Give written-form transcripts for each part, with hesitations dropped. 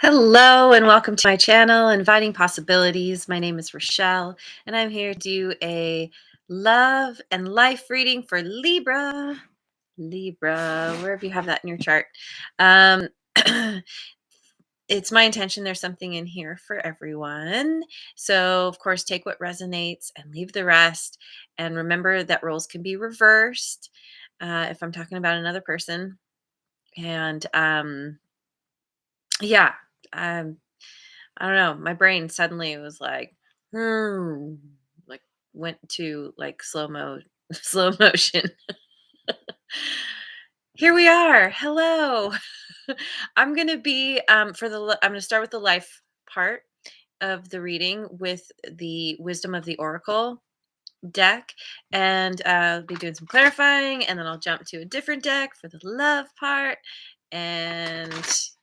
Hello and welcome to my channel, Inviting Possibilities. My name is Rochelle, and I'm here to do a love and life reading for Libra. Libra, wherever you have that in your chart. Um, it's my intention there's something in here for everyone. So, of course, take what resonates and leave the rest. And remember that roles can be reversed if I'm talking about another person. And yeah. Um, I don't know. My brain suddenly was like, hmm, like went to like slow motion. Here we are. Hello. I'm gonna be I'm gonna start with the life part of the reading with the Wisdom of the Oracle deck, and I'll be doing some clarifying, and then I'll jump to a different deck for the love part. And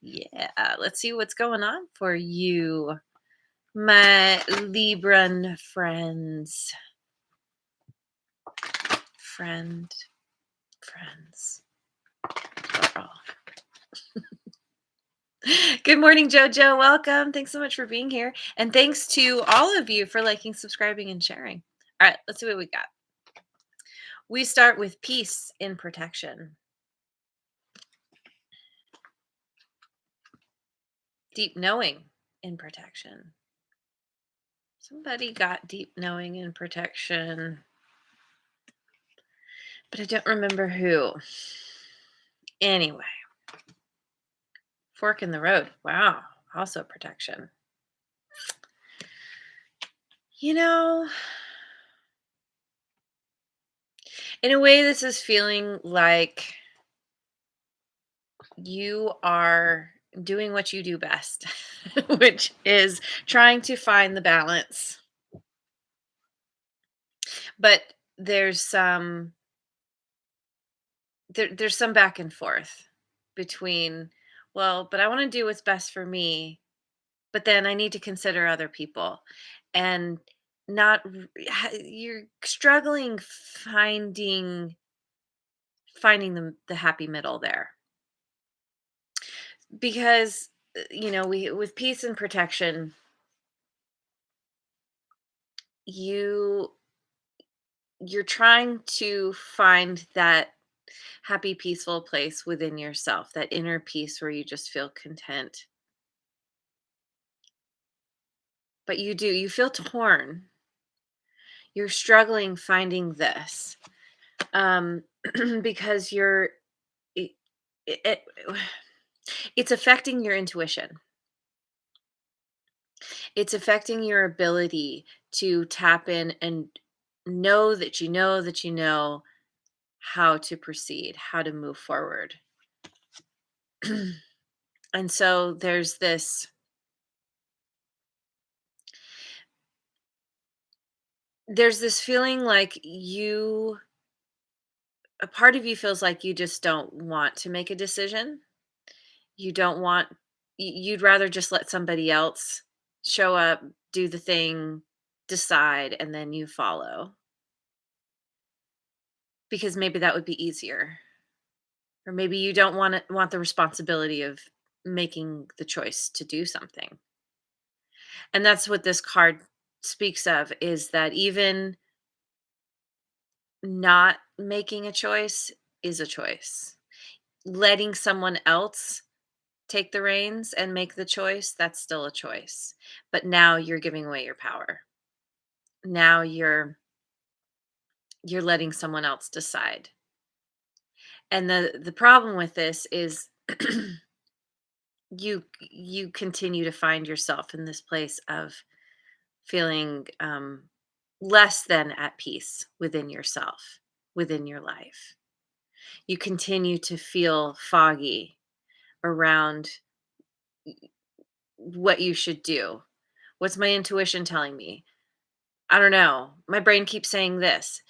yeah, let's see what's going on for you, my Libran friends. Friend, friends, plural. Good morning, JoJo. Welcome. Thanks so much for being here. And thanks to all of you for liking, subscribing, and sharing. All right, let's see what we got. We start with peace in protection. Deep knowing in protection. Somebody got deep knowing in protection, but I don't remember who. Anyway, fork in the road. Wow, also protection. You know, in a way, this is feeling like you are doing what you do best, which is trying to find the balance. But there's some there's some back and forth between, well, but I want to do what's best for me, but then I need to consider other people. And you're struggling finding the happy middle there, because we with peace and protection, you you're trying to find that happy, peaceful place within yourself, that inner peace where you just feel content. But you feel torn. You're struggling finding this, um, because it, it, it's affecting your intuition. It's affecting your ability to tap in and know that you know how to proceed, how to move forward. And so there's this feeling like a part of you feels like you just don't want to make a decision. You don't want you'd rather just let somebody else show up, do the thing, decide, and then you follow, because maybe that would be easier. Or maybe you don't want the responsibility of making the choice to do something. And that's what this card speaks of, is that even not making a choice is a choice. Letting someone else take the reins and make the choice, that's still a choice. But now you're giving away your power. Now you're letting someone else decide. And the problem with this is you continue to find yourself in this place of feeling less than at peace within yourself, within your life. You continue to feel foggy around what you should do. What's my intuition telling me? I don't know. My brain keeps saying this,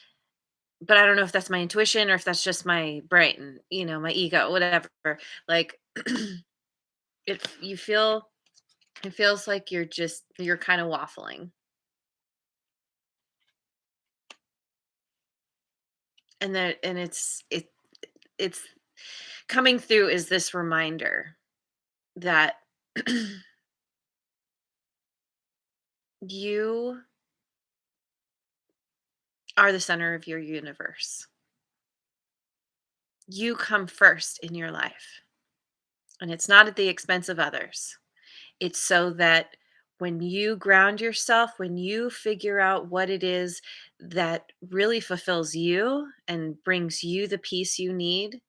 but I don't know if that's my intuition or if that's just my brain, my ego, whatever. Like you feel it feels like you're kind of waffling. And it's coming through is this reminder that You are the center of your universe. You come first in your life, and it's not at the expense of others. It's so that when you ground yourself, when you figure out what it is that really fulfills you and brings you the peace you need,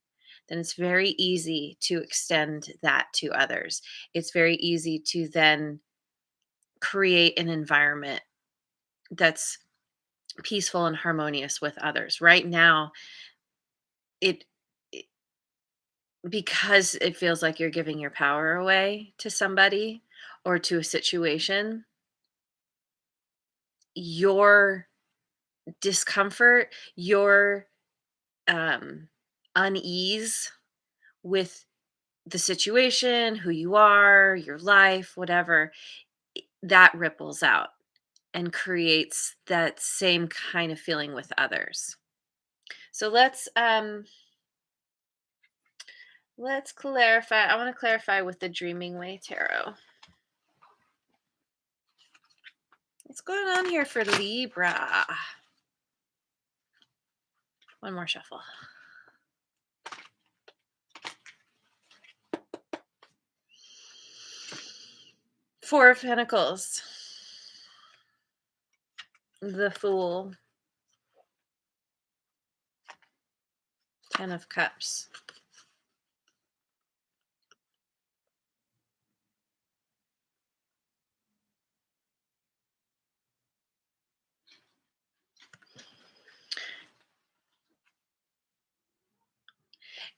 then it's very easy to extend that to others. It's very easy to then create an environment that's peaceful and harmonious with others. Right now, it, it because it feels like you're giving your power away to somebody or to a situation, your discomfort, your um unease with the situation, who you are, your life, whatever, that ripples out and creates that same kind of feeling with others. So let's clarify. I want to clarify with the Dreaming Way Tarot. What's going on here for Libra? One more shuffle. Four of Pentacles. The Fool. Ten of Cups.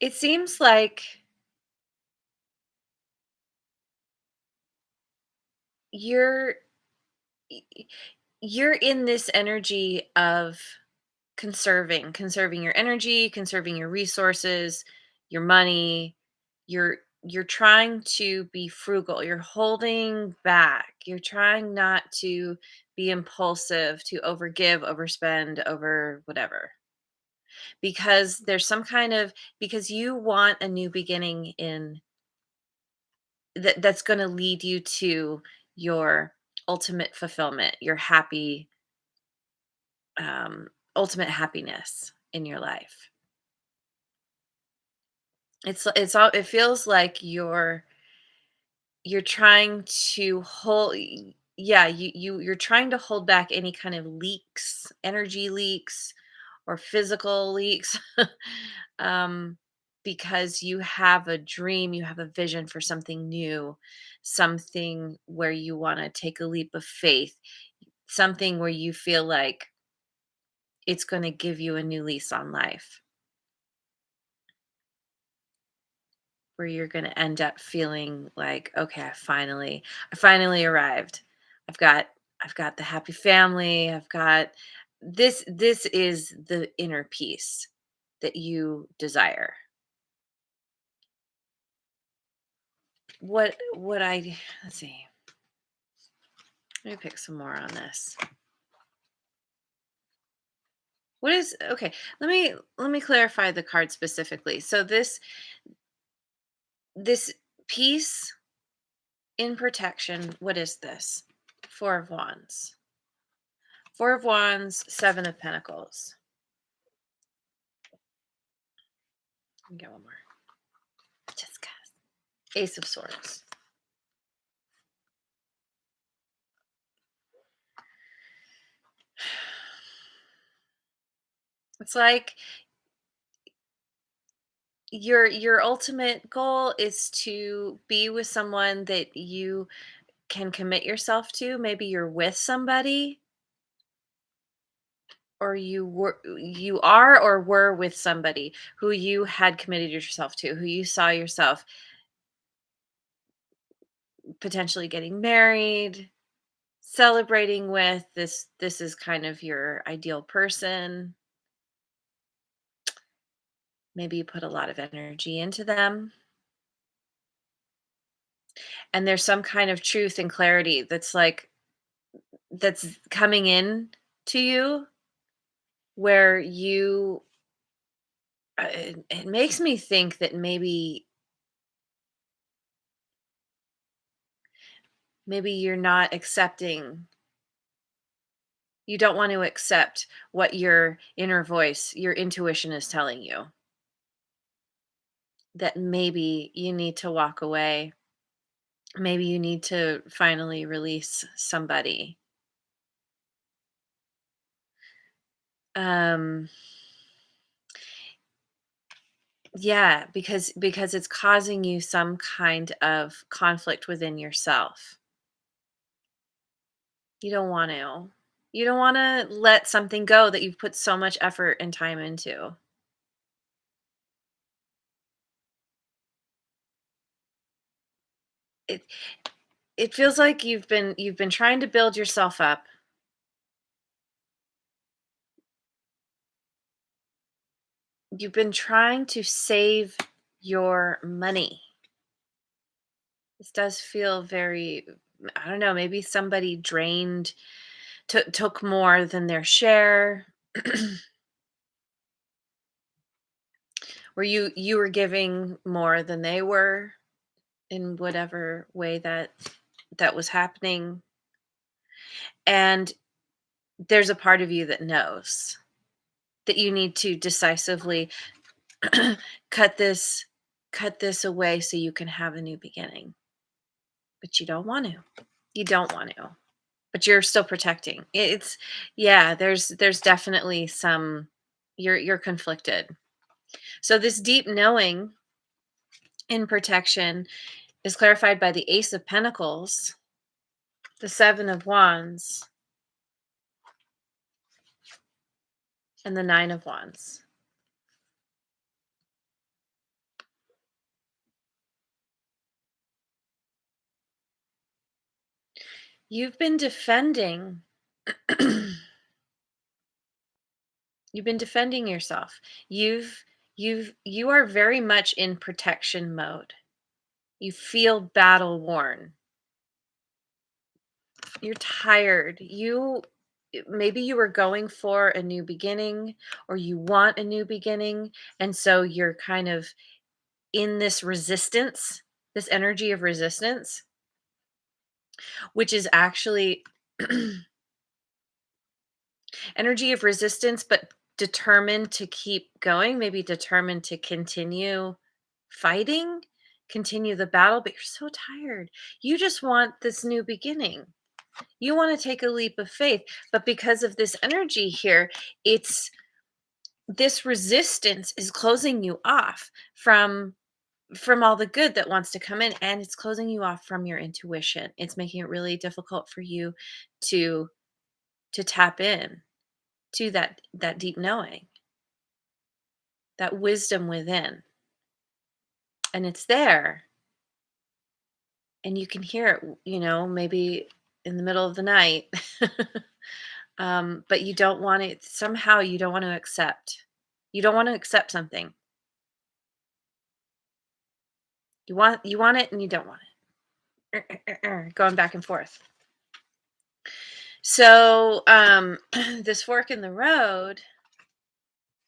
It seems like you're you're in this energy of conserving your energy, conserving your resources, your money. You're trying to be frugal. You're holding back. You're trying not to be impulsive, to overgive, overspend, over whatever. Because there's some kind of because you want a new beginning in that's going to lead you to your ultimate fulfillment, your happy ultimate happiness in your life. It's all it feels like you're trying to hold yeah, you're trying to hold back any kind of leaks, energy leaks or physical leaks. um because you have a dream, you have a vision for something new, something where you want to take a leap of faith, something where you feel like it's going to give you a new lease on life, where you're going to end up feeling like, okay, I finally arrived. I've got I've got the happy family. I've got this is the inner peace that you desire. What I let's see. Let me pick some more on this. What is okay, let me clarify the card specifically. So this peace in protection, what is this? Four of Wands. Four of Wands, Seven of Pentacles. Let me get one more. Just guess. Ace of Swords. It's like your ultimate goal is to be with someone that you can commit yourself to. Maybe you're with somebody or you are or were with somebody who you had committed yourself to, who you saw yourself potentially getting married, celebrating with. This is kind of your ideal person. Maybe you put a lot of energy into them. And there's some kind of truth and clarity that's coming in to you where it makes me think that maybe Maybe you're not accepting, you don't want to accept what your inner voice, your intuition is telling you, that maybe you need to walk away. Maybe you need to finally release somebody. Um yeah, because it's causing you some kind of conflict within yourself. You don't want to. You don't want to let something go that you've put so much effort and time into. It it feels like you've been trying to build yourself up. You've been trying to save your money. This does feel very, I don't know, maybe somebody drained, took more than their share. Where you were giving more than they were in whatever way that was happening, and there's a part of you that knows that you need to decisively cut this cut this away so you can have a new beginning, but you don't want to. You don't want to, but you're still protecting. It's, yeah, there's definitely some, you're conflicted. So this deep knowing in protection is clarified by the Ace of Pentacles, the Seven of Wands, and the Nine of Wands. You've been defending you've been defending yourself. You are very much in protection mode. You feel battle worn. You're tired. Maybe you were going for a new beginning, or you want a new beginning, and so you're kind of in this resistance, this energy of resistance, which is actually energy of resistance, but determined to keep going, maybe determined to continue fighting, continue the battle, but you're so tired. You just want this new beginning. You want to take a leap of faith, but because of this energy here, it's, this resistance is closing you off from all the good that wants to come in, and it's closing you off from your intuition. It's making it really difficult for you to tap in to that deep knowing, that wisdom within. And it's there, and you can hear it, maybe in the middle of the night. But you don't want it, somehow you don't want to accept. You don't want to accept something. You want it and you don't want it. Going back and forth. So this fork in the road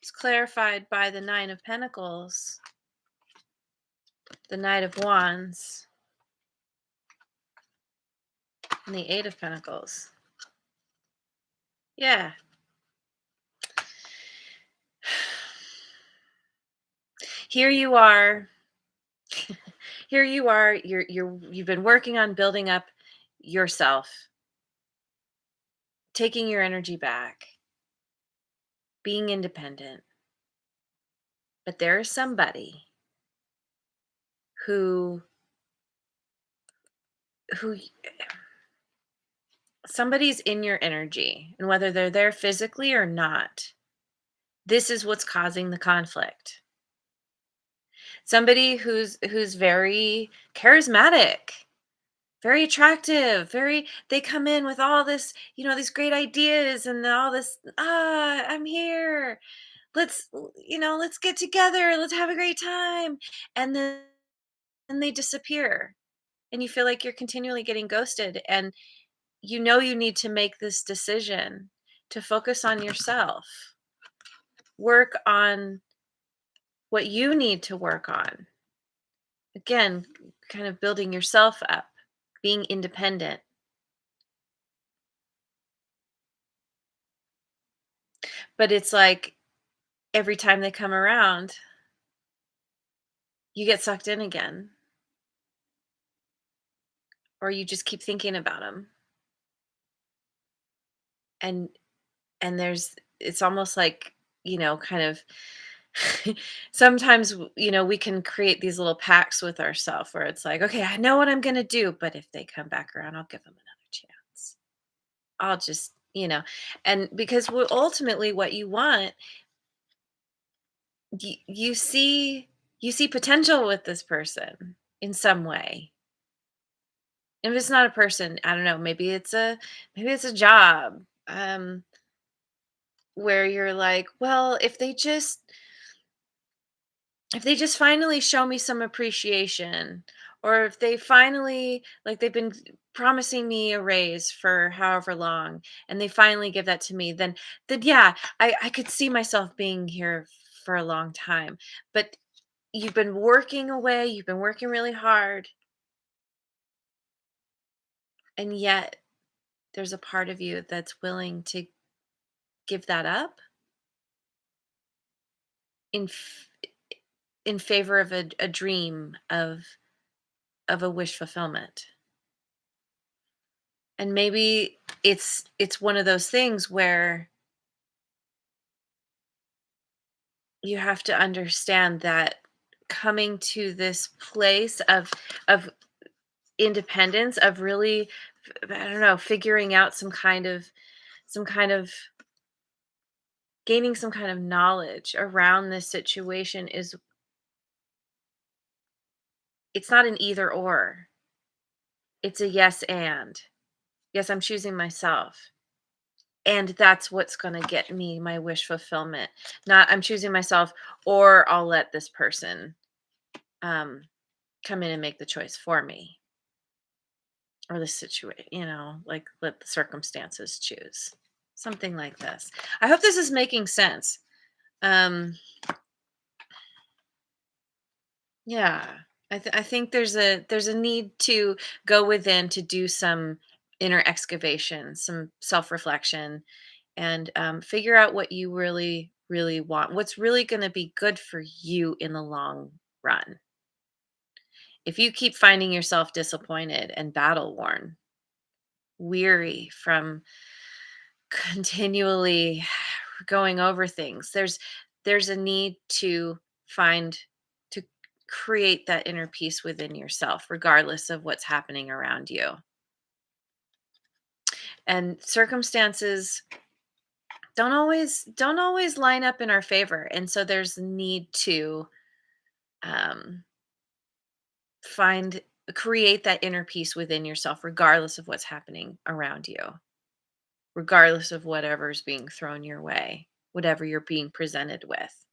is clarified by the Nine of Pentacles, the Knight of Wands, and the Eight of Pentacles. Yeah. Here you are. Here you are. You've been working on building up yourself, taking your energy back, being independent. But there is somebody who who somebody's in your energy, and whether they're there physically or not, this is what's causing the conflict. Somebody who's very charismatic, very attractive, very, they come in with all this, these great ideas and all this, I'm here. Let's, let's get together, let's have a great time. And then they disappear, and you feel like you're continually getting ghosted, and you need to make this decision to focus on yourself, work on what you need to work on. Again, kind of building yourself up. being independent. But it's like every time they come around, you get sucked in again, or you just keep thinking about them. And there's it's almost like, kind of sometimes, we can create these little pacts with ourselves where it's like, okay, I know what I'm going to do, but if they come back around, I'll give them another chance. I'll just, and because ultimately what you want, you see potential with this person in some way. If it's not a person, I don't know, maybe it's a job. Where you're like, well, if they just finally show me some appreciation, or if they finally, like, they've been promising me a raise for however long, and they finally give that to me, then yeah, I could see myself being here for a long time. But you've been working away, you've been working really hard, and yet there's a part of you that's willing to give that up in in favor of a dream of a wish fulfillment. And maybe it's one of those things where you have to understand that coming to this place of independence, of really, I don't know, figuring out some kind of gaining some kind of knowledge around this situation, is it's not an either or. It's a yes and. Yes, I'm choosing myself. And that's what's gonna get me my wish fulfillment. Not I'm choosing myself, or I'll let this person, um, come in and make the choice for me, or the situation, like, let the circumstances choose. Something like this. I hope this is making sense. Um, yeah. I think there's a need to go within to do some inner excavation, some self-reflection, and figure out what you really, really want. What's really going to be good for you in the long run. If you keep finding yourself disappointed and battle worn, weary from continually going over things, there's a need to find to create that inner peace within yourself, regardless of what's happening around you. And circumstances don't always line up in our favor, and so there's need to um find create that inner peace within yourself, regardless of what's happening around you, regardless of whatever's being thrown your way, whatever you're being presented with,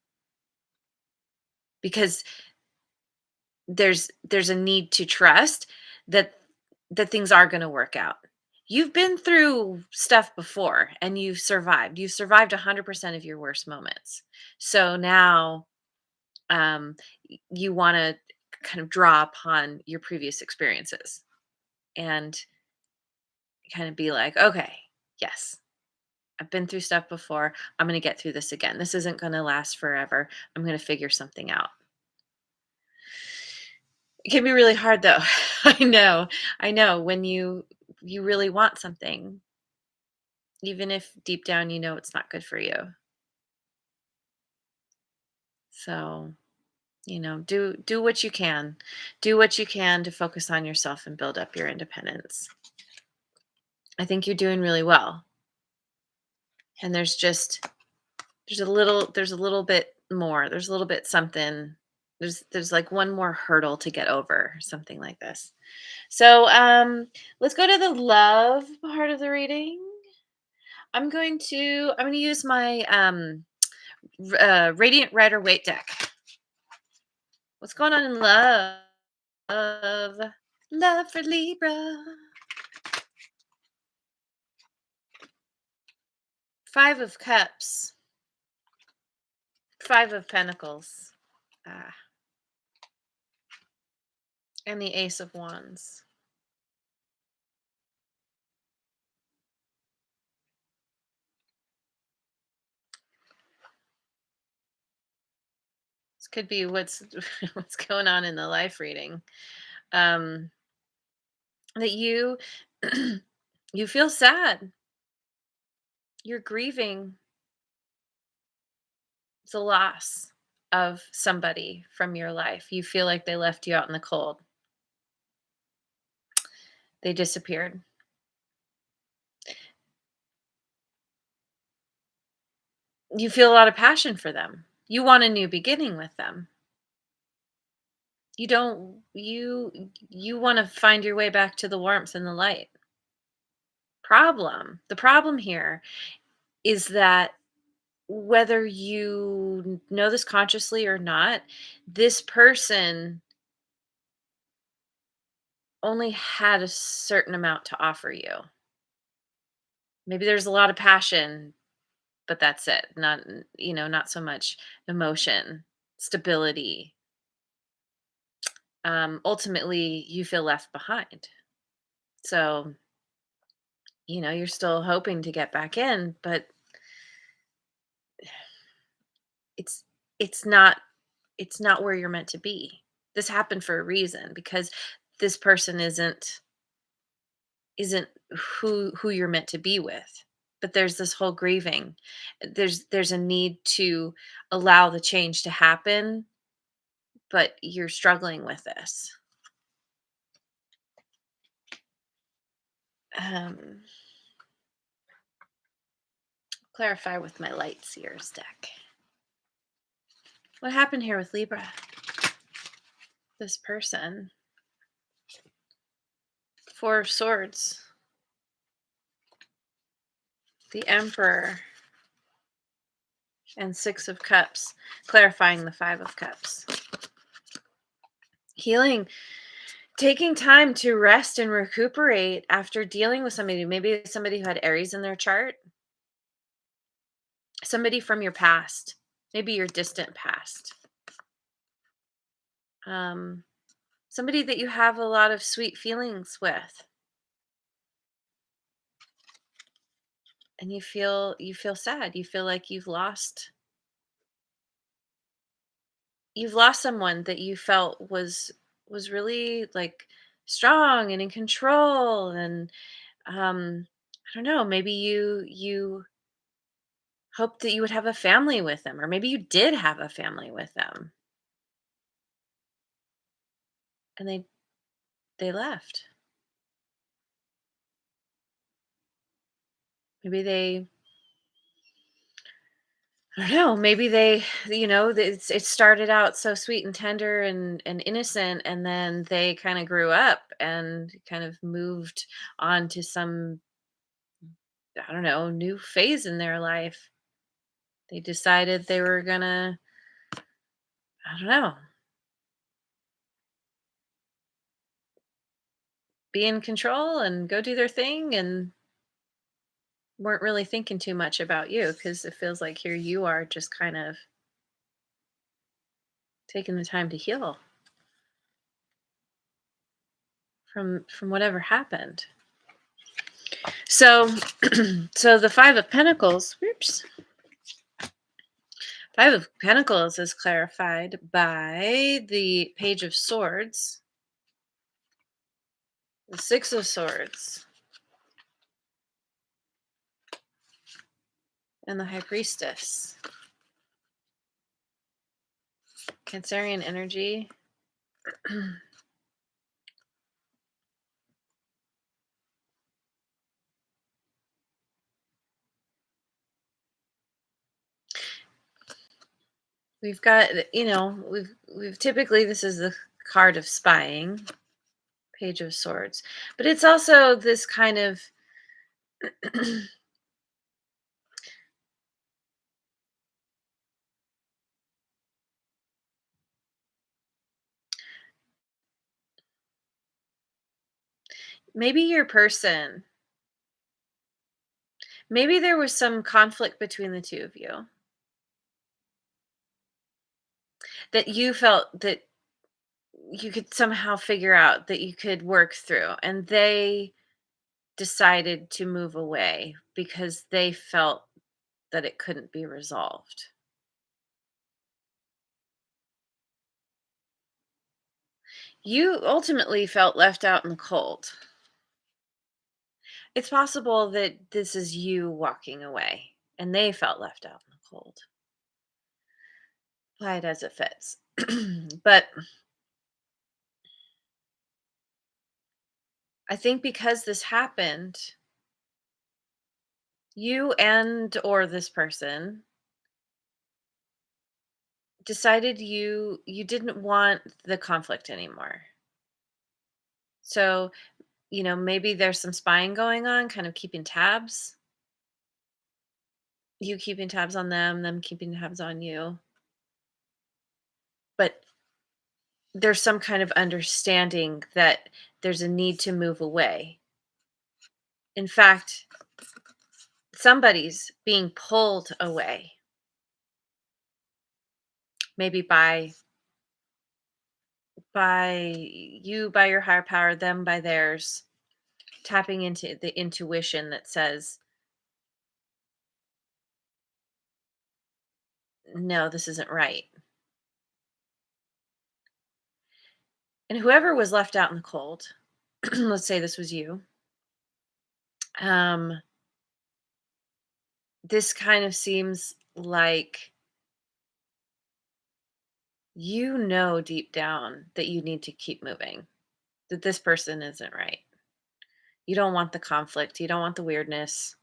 because there's a need to trust that things are going to work out. You've been through stuff before and you've survived 100% of your worst moments. So now, you want to kind of draw upon your previous experiences and kind of be like, okay, yes, I've been through stuff before. I'm going to get through this again. This isn't going to last forever. I'm going to figure something out. It can be really hard though. I know. I know, when you really want something, even if deep down you know it's not good for you. So, do what you can. Do what you can to focus on yourself and build up your independence. I think you're doing really well. And there's a little bit more. There's a little bit something. There's like one more hurdle to get over, something like this. So, let's go to the love part of the reading. I'm going to use my Radiant Rider Waite deck. What's going on in love? Love for Libra. Five of Cups. Five of Pentacles. Ah, and the Ace of Wands. Could be what's what's going on in the life reading. Um, that you feel sad. You're grieving the loss of somebody from your life. You feel like they left you out in the cold. They disappeared. You feel a lot of passion for them. You want a new beginning with them. You want to find your way back to the warmth and the light. The problem here is that whether you know this consciously or not, this person only had a certain amount to offer you. Maybe there's a lot of passion, but that's it. Not so much emotion, stability. Ultimately, you feel left behind. So, you're still hoping to get back in, but it's it's not it's not where you're meant to be. This happened for a reason because this person isn't who you're meant to be with. But there's this whole grieving. There's a need to allow the change to happen, but you're struggling with this. Um, Clarify with my light seers deck. What happened here with Libra? This person. Four of Swords. The Emperor. And Six of Cups. Clarifying the Five of Cups. Healing. Taking time to rest and recuperate after dealing with somebody. Maybe somebody who had Aries in their chart. Somebody from your past. Maybe your distant past. Um, Somebody that you have a lot of sweet feelings with. And you feel sad. You feel like you've lost someone that you felt was really like strong and in control, and I don't know, maybe you hoped that you would have a family with them, or maybe you did have a family with them, and they left. Maybe they I don't know, maybe it started out so sweet and tender and innocent, and then they kind of grew up and kind of moved on to some, I don't know, new phase in their life. They decided they were gonna, I don't know, be in control and go do their thing, and weren't really thinking too much about you, because it feels like here you are just kind of taking the time to heal from whatever happened. So so the Five of Pentacles, whoops. Five of Pentacles is clarified by the Page of Swords, the Six of Swords, and the High Priestess. Cancerian energy. We've got, we've typically, this is the card of spying, Page of Swords, but it's also this kind of maybe your person, maybe there was some conflict between the two of you that you felt that you could somehow figure out, that you could work through, and they decided to move away because they felt that it couldn't be resolved. You ultimately felt left out in the cold. It's possible that this is you walking away and they felt left out in the cold. Apply it as it fits. But I think because this happened, you and or this person decided you didn't want the conflict anymore. So, maybe there's some spying going on, kind of keeping tabs. You keeping tabs on them keeping tabs on you. But there's some kind of understanding that there's a need to move away. In fact, somebody's being pulled away, maybe by your higher power, them by theirs, tapping into the intuition that says, "No, this isn't right." And whoever was left out in the cold, let's say this was you, um, this kind of seems like you know deep down that you need to keep moving, that this person isn't right. You don't want the conflict, you don't want the weirdness.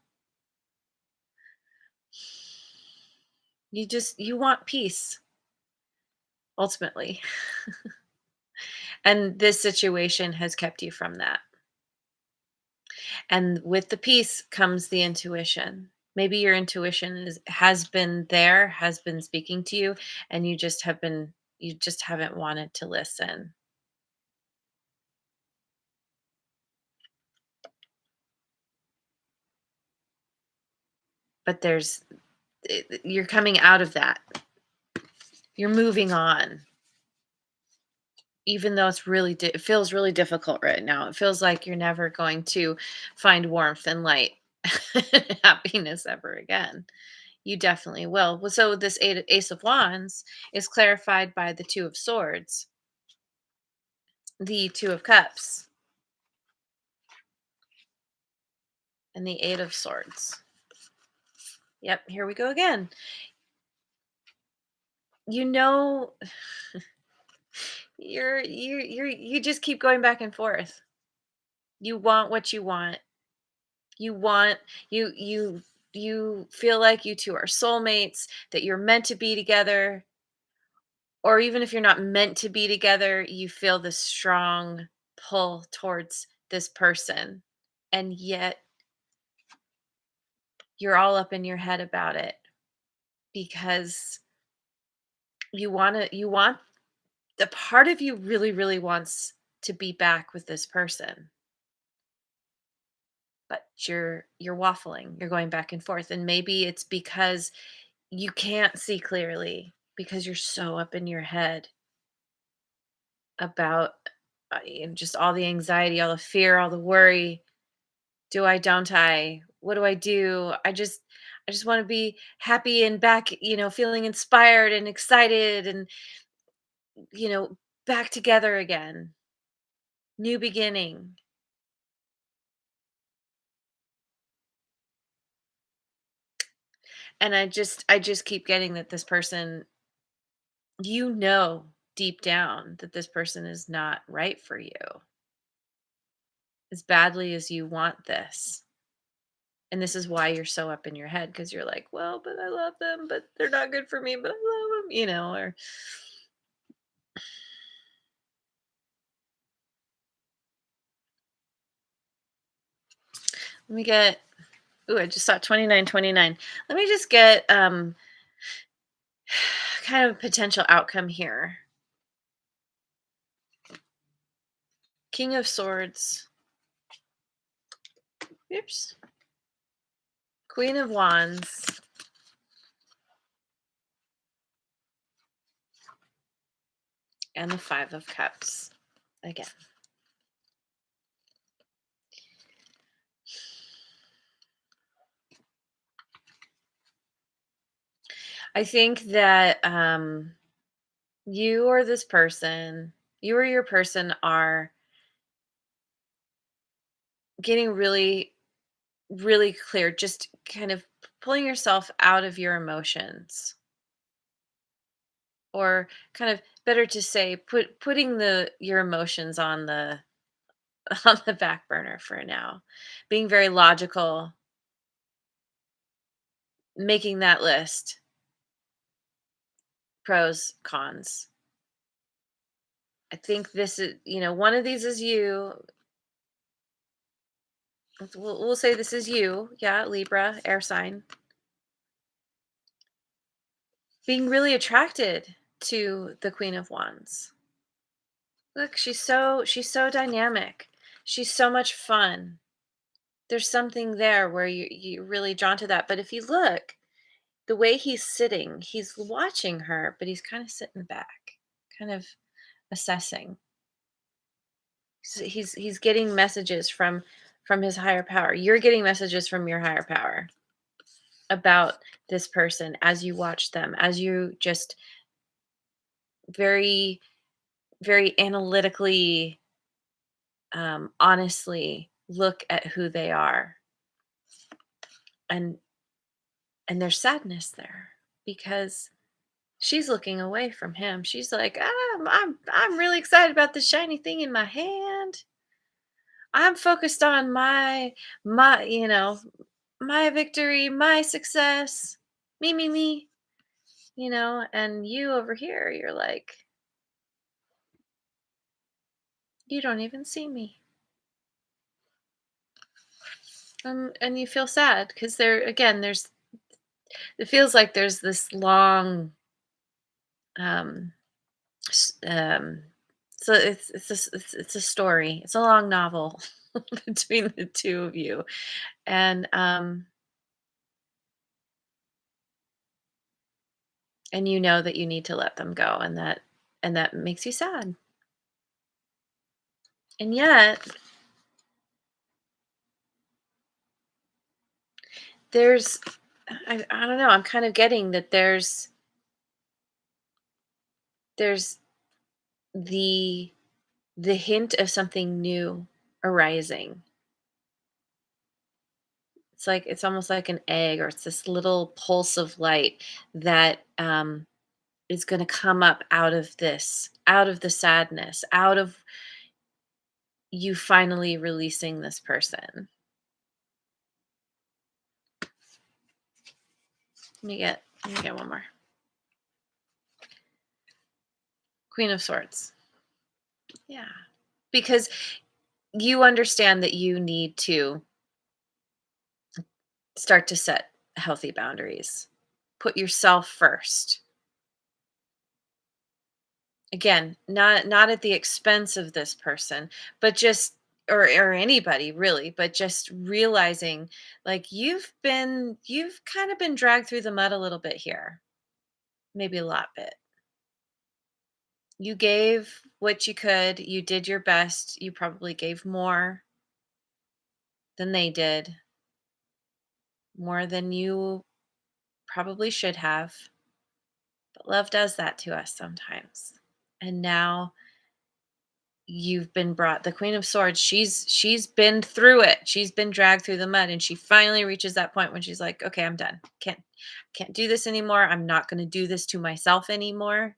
You want peace ultimately. And this situation has kept you from that. And with the peace comes the intuition. Maybe your intuition has been there, has been speaking to you, and you just haven't wanted to listen. But you're coming out of that. You're moving on. Even though it feels really difficult right now. It feels like you're never going to find warmth and light and happiness ever again. You definitely will. Well, so this Ace of Wands is clarified by the Two of Swords, the Two of Cups, and the Eight of Swords. Yep, here we go again. You know, you just keep going back and forth. You want what you want. You want you feel like you two are soulmates, that you're meant to be together, or even if you're not meant to be together, you feel this strong pull towards this person. And yet you're all up in your head about it because you want the part of you really wants to be back with this person, but you're waffling, you're going back and forth, and maybe it's because you can't see clearly because you're so up in your head about just all the anxiety, all the fear, all the worry. Do I, don't I? What do I do? I just want to be happy and back, feeling inspired and excited and, you know, back together again. New beginning. And I just keep getting that this person, deep down that this person is not right for you as badly as you want this. And this is why you're so up in your head because you're like, well, but I love them, but they're not good for me, but I love them, or let me get, ooh, I just saw 2929. Let me just get kind of potential outcome here. King of Swords. Oops. Queen of Wands. And the Five of Cups again. I think that you or this person, You or your person are getting really, really clear, just kind of pulling yourself out of your emotions, or kind of better to say, putting the your emotions on the on the back burner for now. Being very logical, making that list, pros, cons. I think this is, one of these is you. We'll say this is you. Yeah, Libra, air sign. Being really attracted to the Queen of Wands. Look, she's so dynamic. She's so much fun. There's something there where you're really drawn to that. But if you look, the way he's sitting, he's watching her, but he's kind of sitting back, kind of assessing. He's getting messages from his higher power. You're getting messages from your higher power about this person as you watch them, as you just very, very analytically, honestly look at who they are, and there's sadness there because she's looking away from him. She's like, I'm really excited about the shiny thing in my hand. I'm focused on my victory, my success, me, and you over here, you're like, you don't even see me. And you feel sad because it feels like there's this long, um, um, so it's a story. It's a long novel between the two of you, and you know that you need to let them go, and that makes you sad. And yet, there's I don't know. I'm kind of getting that there's the hint of something new arising. It's almost like an egg, or it's this little pulse of light that is going to come up out of out of the sadness, out of you finally releasing this person. Let me get one more. Queen of Swords. Yeah. Because you understand that you need to start to set healthy boundaries. Put yourself first. Again, not at the expense of this person, but just, or anybody really, but just realizing, like, you've kind of been dragged through the mud a little bit here. Maybe a lot bit. You gave what you could, you did your best, you probably gave more than they did, more than you probably should have. But love does that to us sometimes. And now you've been brought, the Queen of Swords, she's been through it. She's been dragged through the mud, and she finally reaches that point when she's like, okay, I'm done. Can't do this anymore. I'm not going to do this to myself anymore.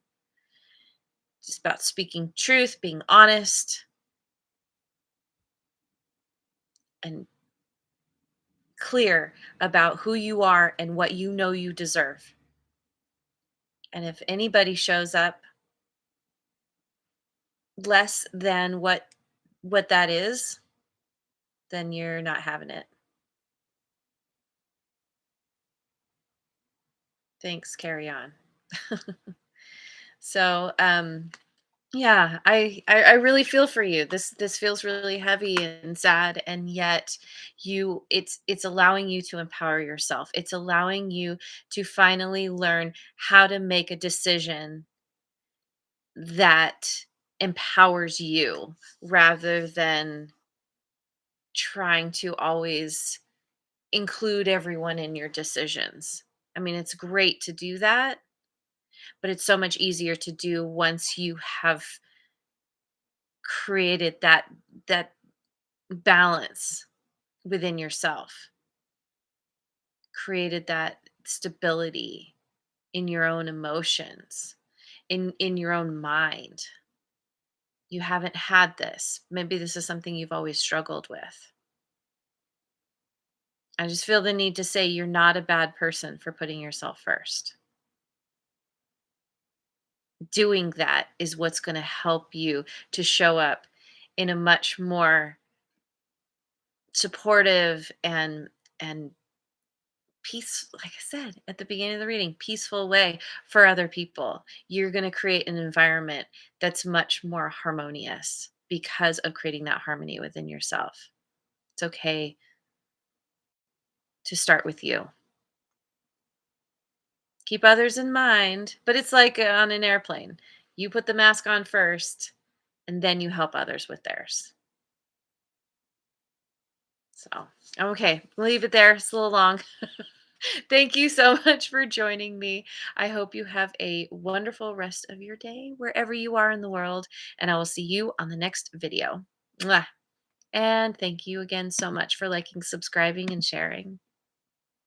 It's about speaking truth, being honest, and clear about who you are and what you know you deserve. And if anybody shows up less than what that is, then you're not having it. Thanks, carry on. So, yeah, I really feel for you. This feels really heavy and sad, and yet it's allowing you to empower yourself. It's allowing you to finally learn how to make a decision that empowers you, rather than trying to always include everyone in your decisions. I mean, it's great to do that, but it's so much easier to do once you have created that balance within yourself, created that stability in your own emotions, in your own mind. You haven't had this. Maybe this is something you've always struggled with. I just feel the need to say you're not a bad person for putting yourself first. Doing that is what's going to help you to show up in a much more supportive and peace, like I said at the beginning of the reading, peaceful way for other people. You're going to create an environment that's much more harmonious because of creating that harmony within yourself. It's okay to start with you. Keep others in mind, but it's like on an airplane. You put the mask on first, and then you help others with theirs. So, okay, we'll leave it there. It's a little long. Thank you so much for joining me. I hope you have a wonderful rest of your day wherever you are in the world, and I will see you on the next video. Mwah. And thank you again so much for liking, subscribing, and sharing.